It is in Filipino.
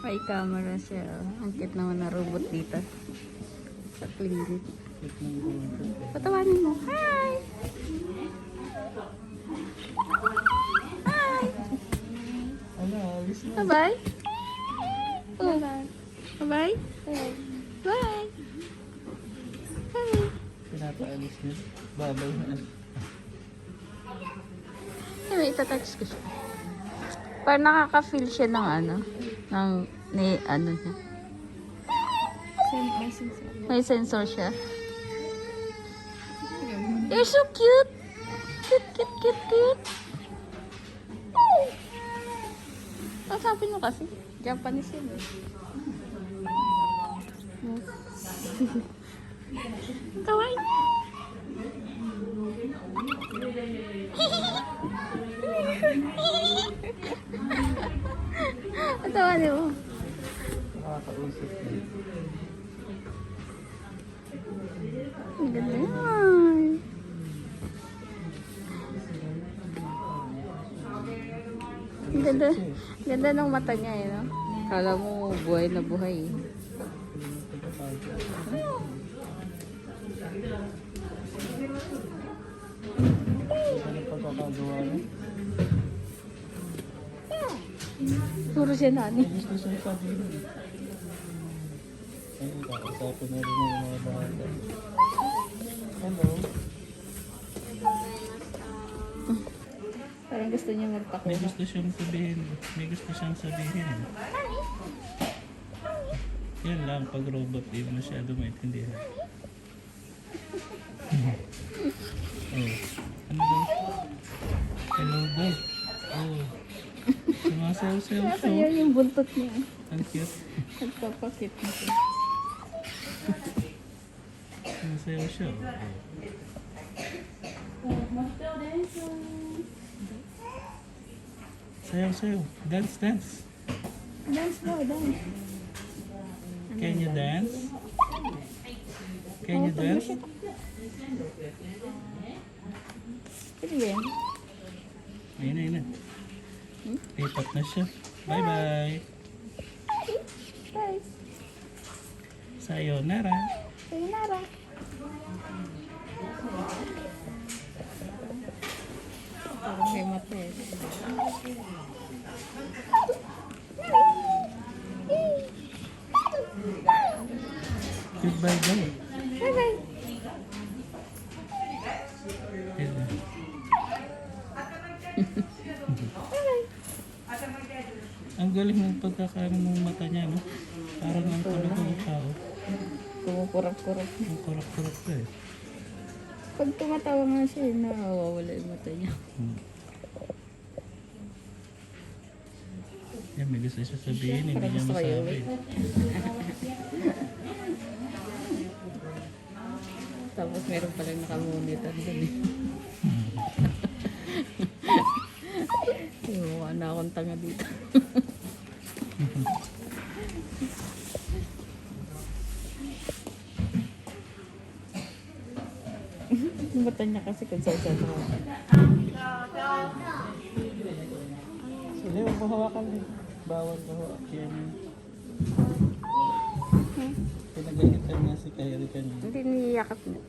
May camera siya. Ang cute naman na robot dito. Sa clinic. Patawanin mo. Hi! Hi! Bye-bye. Oh. Bye-bye. Bye. Bye. Pinapaalis niya. Babay na. May itatouch ko siya. Parang nakaka-feel siya ng ano. Ng, ano niya. May sensor siya. You're so cute. Cute, cute, cute, cute. Sabi mo kasi. Japanese yun. Kawaii. Ang tawa niyo. Nakakausap niya. Ang ganda yan. Ang ganda. Ganda ng mata niya eh, no? Kala mo buhay na buhay eh. Ano pagkakagawa niya? Puro siya nani. Gusto siya sabihin. Ay, kakausapin na rin yung mga bata. Hello. Parang gusto niya May magpakuha. gusto siyang sabihin. May gusto siyang sabihin. Yan lang, pag robot, di masyado maintindihan. Oh. Ano daw? Hello daw. Oh. Sumasayaw-sayaw siya. Kaya yung buntot niya. Ang cute. Nagpapakit na siya. Sumasayaw siya. Oh. Sayaw-sayaw. Dance, dance. Dance daw, dance. Can you dance? Can you dance? Pwede ba yan? Ayun na, ayun na. Lipat na siya. Bye-bye. Bye. Sayonara. Sayonara. Parang may mata eh. Goodbye daw. Bye-bye. Ayun na. Ang galing ng pagkakaroon ng mata niya, no? Parang ang tulog ng tao. Kumukurap-kurap. Ang kurap-kurap ka eh. Pag tumatawa nga siya, nawawala yung mata niya. Yan, may gusto siya sabihin, hindi niya Gusto kayo, masabi. Tapos meron palang nakamonitor dun eh. Mukha na akong tanga dito. Yung mata niya kasi kung saan ako. Hindi, huwag mo hawakan din. Bawal ka hawakan. Pinagalitan niya si Kyrie kanina. Hindi niyakap niya.